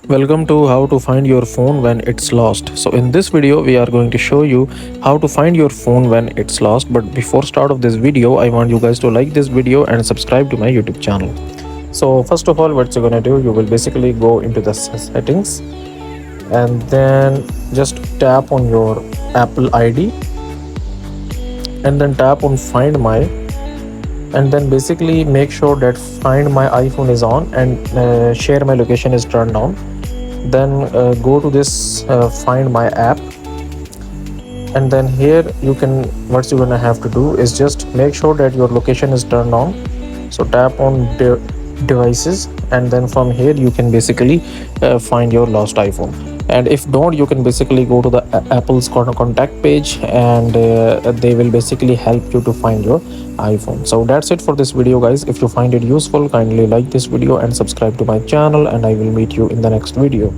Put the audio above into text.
Welcome to how to find your phone when it's lost. So in this video we are going to show you how to find your phone when it's lost. But before start of this video, I want you guys to like this video and subscribe to my YouTube channel. So first of all, what you're gonna do, you will basically go into the settings and then just tap on your Apple ID and then tap on Find My, and then basically make sure that Find My iPhone is on and Share My Location is turned on. Then go to this Find My app, and then here you can, what you're gonna have to do is just make sure that your location is turned on. So tap on devices, and then from here you can basically find your lost iPhone. And if don't, you can basically go to the Apple's contact page, and they will basically help you to find your iPhone. So that's it for this video, guys. If you find it useful, kindly like this video and subscribe to my channel, and I will meet you in the next video.